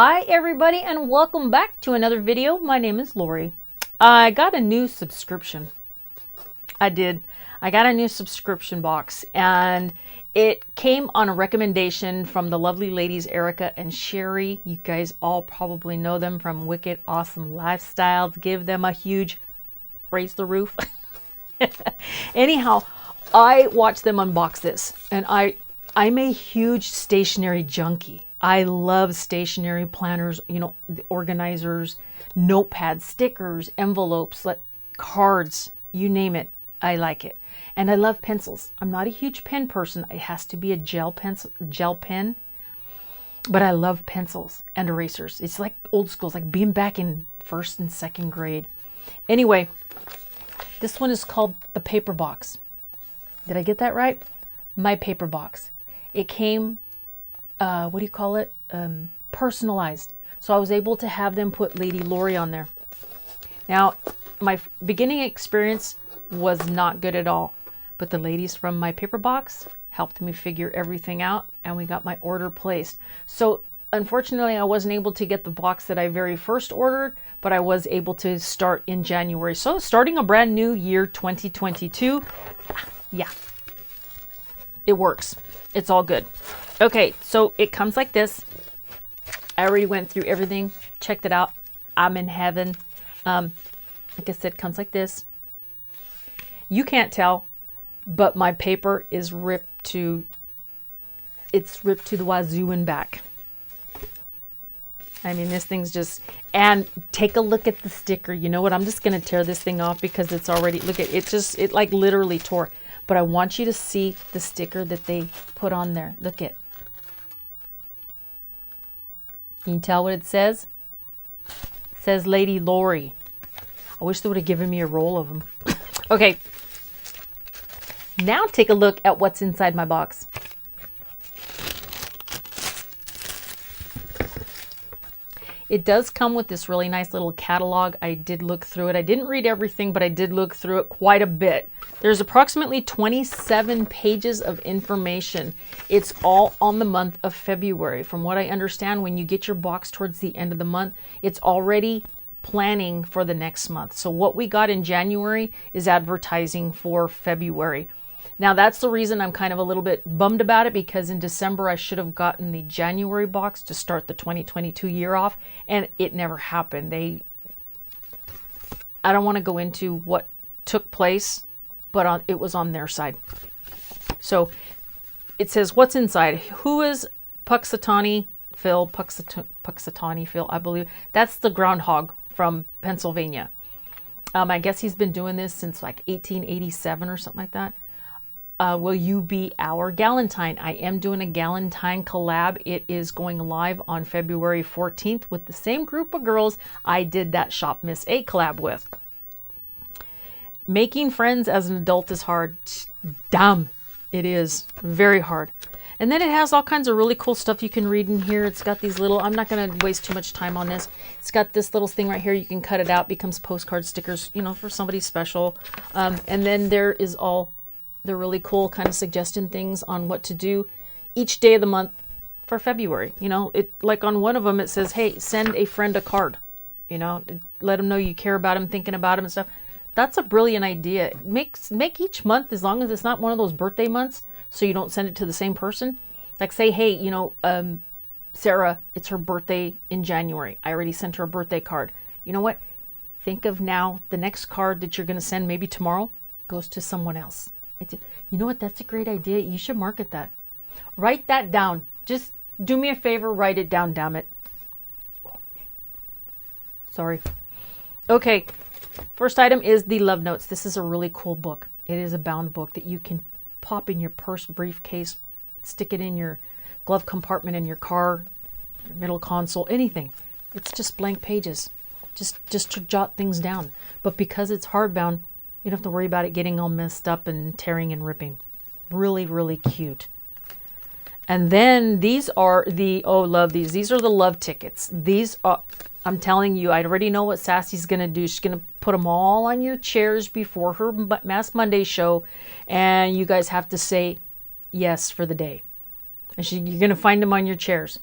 Hi everybody and welcome back to another video. My name is Lori. I got a new subscription. I got a new subscription box and it came on a recommendation from the lovely ladies Erica and Sherry. You guys all probably know them from Wicked Awesome Lifestyles. Give them a huge raise the roof. Anyhow, I watched them unbox this and I'm a huge stationery junkie. I love stationery, planners, the organizers, notepads, stickers, envelopes, cards, you name it. I like it. And I love pencils. I'm not a huge pen person. It has to be a gel pen. But I love pencils and erasers. It's like old school. It's like being back in first and second grade. Anyway, this one is called the paper box. Did I get that right? My paper box. It came what do you call it? Personalized. So I was able to have them put Lady Lori on there. Now, my beginning experience was not good at all, but the ladies from my paper box helped me figure everything out and we got my order placed. So unfortunately, I wasn't able to get the box that I very first ordered, but I was able to start in January. So starting a brand new year, 2022, yeah, it works. It's all good. Okay, so it comes like this. I already went through everything, checked it out. I'm in heaven. Like I said, it comes like this. You can't tell, but my paper is ripped to the wazoo and back. I mean, this thing's just, and take a look at the sticker. You know what? I'm just going to tear this thing off because it's already, look at it, it like literally tore. But I want you to see the sticker that they put on there. Look at. Can you tell what it says? It says Lady Lori. I wish they would have given me a roll of them. Okay. Now take a look at what's inside my box. It does come with this really nice little catalog. I did look through it. I didn't read everything, but I did look through it quite a bit. There's approximately 27 pages of information. It's all on the month of February. From what I understand, when you get your box towards the end of the month, it's already planning for the next month. So what we got in January is advertising for February. Now that's the reason I'm kind of a little bit bummed about it, because in December I should have gotten the January box to start the 2022 year off, and it never happened. I don't want to go into what took place, but it was on their side. So it says what's inside. Who is Puxatawny Phil? Puxatawny Phil, I believe. That's the groundhog from Pennsylvania. I guess he's been doing this since like 1887 or something like that. Will you be our Galentine? I am doing a Galentine collab. It is going live on February 14th with the same group of girls I did that Shop Miss A collab with. Making friends as an adult is hard. Damn, it is very hard. And then it has all kinds of really cool stuff you can read in here. It's got these little, I'm not going to waste too much time on this. It's got this little thing right here. You can cut it out, becomes postcard stickers, for somebody special. And then there is all the really cool kind of suggestion things on what to do each day of the month for February. Like on one of them, it says, hey, send a friend a card, let them know you care about them, thinking about them and stuff. That's a brilliant idea. Make each month, as long as it's not one of those birthday months, so you don't send it to the same person. Like say, hey, Sarah, it's her birthday in January. I already sent her a birthday card. You know what? Think of now the next card that you're going to send maybe tomorrow goes to someone else. You know what? That's a great idea. You should market that. Write that down. Just do me a favor. Write it down, damn it. Sorry. Okay. First item is the Love Notes. This is a really cool book. It is a bound book that you can pop in your purse, briefcase, stick it in your glove compartment in your car, your middle console, anything. It's just blank pages. Just to jot things down. But because it's hardbound, you don't have to worry about it getting all messed up and tearing and ripping. Really, really cute. And then these are love these. These are the love tickets. These are, I'm telling you, I already know what Sassy's going to do. She's going to put them all on your chairs before her Mask Monday show. And you guys have to say yes for the day. And you're going to find them on your chairs.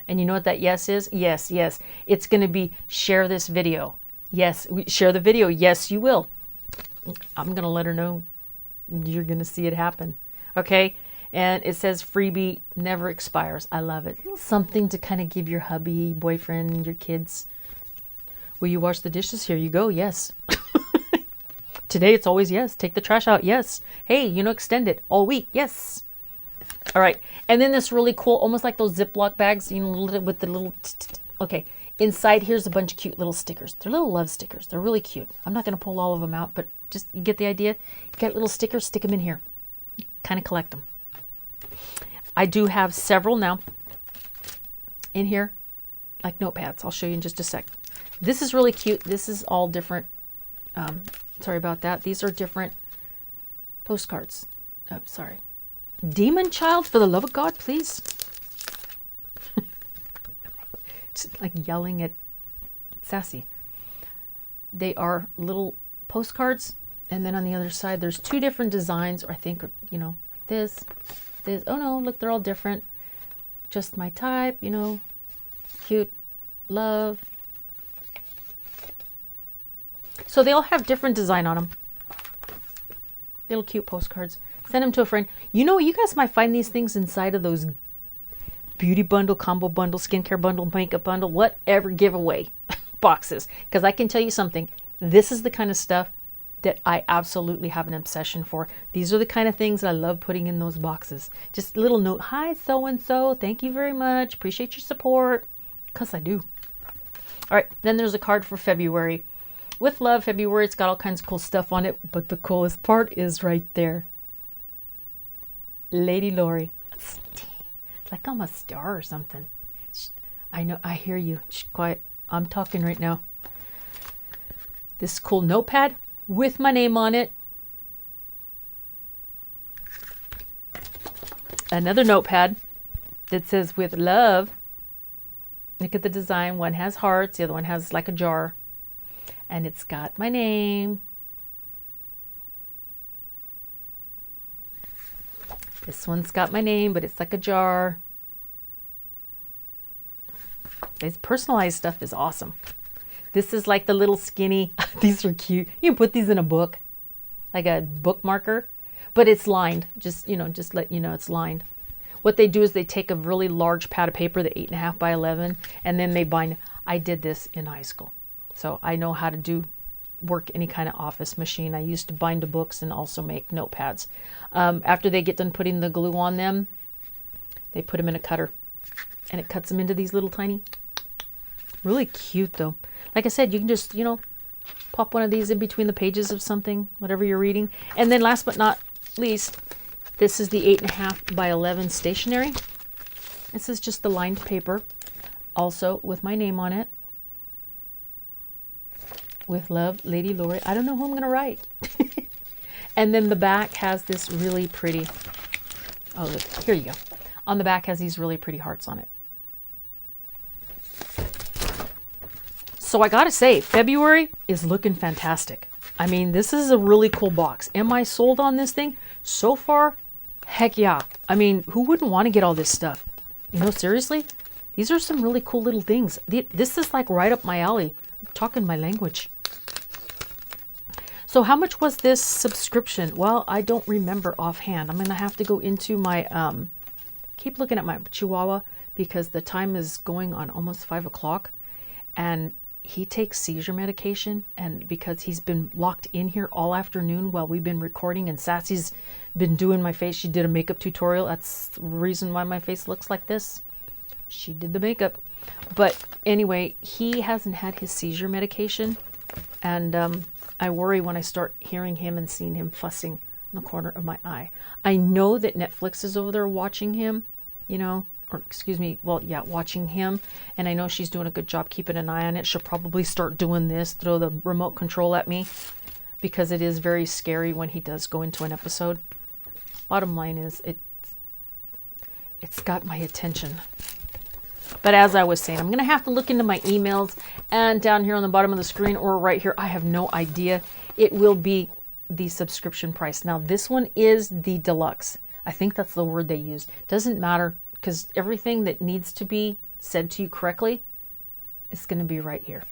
And you know what that yes is? Yes, yes. It's going to be share this video. Yes, share the video. Yes, you will. I'm going to let her know you're going to see it happen. Okay? And it says freebie never expires. I love it. Something to kind of give your hubby, boyfriend, your kids. Will you wash the dishes? Here you go. Yes. Today it's always yes. Take the trash out. Yes. Hey, extend it all week. Yes. All right. And then this really cool, almost like those Ziploc bags, with the little, okay. Inside, here's a bunch of cute little stickers. They're little love stickers. They're really cute. I'm not going to pull all of them out, but just, you get the idea. You got little stickers, stick them in here. Kind of collect them. I do have several now in here, like notepads. I'll show you in just a sec. This is really cute. This is all different. Sorry about that. These are different postcards. Oh, sorry. Demon child, for the love of God, please. Just like yelling at Sassy. They are little postcards. And then on the other side, there's two different designs, or I think, like this. Oh no, look, they're all different. Just my type, cute, love. So they all have different design on them. Little cute postcards. Send them to a friend. You guys might find these things inside of those beauty bundle, combo bundle, skincare bundle, makeup bundle, whatever giveaway boxes. Because I can tell you something. This is the kind of stuff that I absolutely have an obsession for. These are the kind of things that I love putting in those boxes. Just a little note. Hi, so-and-so. Thank you very much. Appreciate your support. Because I do. All right. Then there's a card for February. With love, February. It's got all kinds of cool stuff on it. But the coolest part is right there. Lady Lori. It's like I'm a star or something. I know. I hear you. Shh, quiet. I'm talking right now. This cool notepad with my name on it. Another notepad that says with love. Look at the design. One has hearts. The other one has like a jar. And it's got my name. This one's got my name, but it's like a jar. This personalized stuff is awesome. This is like the little skinny. These are cute. You can put these in a book, like a bookmarker, but it's lined. Just let you know it's lined. What they do is they take a really large pad of paper, the 8.5 by 11, and then they bind. I did this in high school, so I know how to work any kind of office machine. I used to bind to books and also make notepads. After they get done putting the glue on them, they put them in a cutter, and it cuts them into these little tiny. Really cute though. Like I said, you can just, pop one of these in between the pages of something, whatever you're reading. And then last but not least, this is the 8.5 by 11 stationery. This is just the lined paper, also with my name on it. With love, Lady Lori. I don't know who I'm going to write. And then the back has this really pretty, oh, look, here you go. On the back has these really pretty hearts on it. So I gotta say, February is looking fantastic. I mean, this is a really cool box. Am I sold on this thing? So far, heck yeah. I mean, who wouldn't want to get all this stuff? Seriously? These are some really cool little things. This is like right up my alley. I'm talking my language. So how much was this subscription? Well, I don't remember offhand. I'm gonna have to go into my, keep looking at my Chihuahua because the time is going on almost 5 o'clock. And he takes seizure medication, and because he's been locked in here all afternoon while we've been recording, and Sassy's been doing my face. She did a makeup tutorial. That's the reason why my face looks like this. She did the makeup. But anyway, he hasn't had his seizure medication, and I worry when I start hearing him and seeing him fussing in the corner of my eye. I know that Netflix is over there watching him, or excuse me, well, yeah, watching him. And I know she's doing a good job keeping an eye on it. She'll probably start doing this, throw the remote control at me, because it is very scary when he does go into an episode. Bottom line is, it's got my attention. But as I was saying, I'm going to have to look into my emails, and down here on the bottom of the screen or right here, I have no idea. It will be the subscription price. Now, this one is the deluxe. I think that's the word they use. Doesn't matter, because everything that needs to be said to you correctly, it's going to be right here.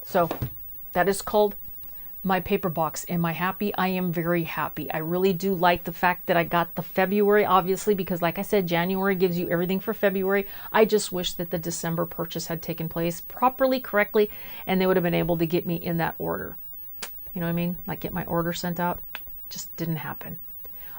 So that is called my paper box. Am I happy? I am very happy. I really do like the fact that I got the February, obviously, because like I said, January gives you everything for February. I just wish that the December purchase had taken place properly, correctly, and they would have been able to get me in that order. You know what I mean? Like get my order sent out. Just didn't happen.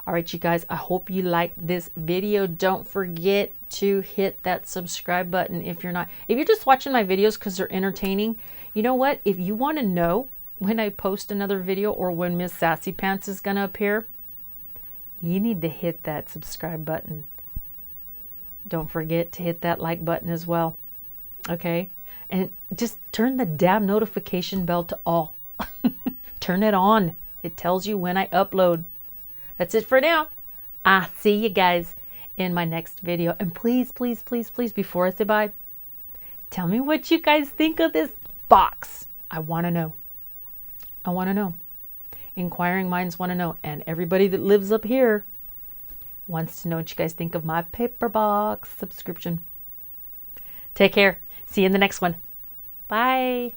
All right, you guys, I hope you liked this video. Don't forget to hit that subscribe button if you're not. If you're just watching my videos because they're entertaining, you know what? If you want to know when I post another video or when Miss Sassy Pants is going to appear, you need to hit that subscribe button. Don't forget to hit that like button as well. Okay? And just turn the damn notification bell to all. Turn it on. It tells you when I upload. That's it for now. I'll see you guys in my next video. And please, please, please, please, before I say bye, tell me what you guys think of this box. I want to know. I want to know. Inquiring minds want to know. And everybody that lives up here wants to know what you guys think of my paper box subscription. Take care. See you in the next one. Bye.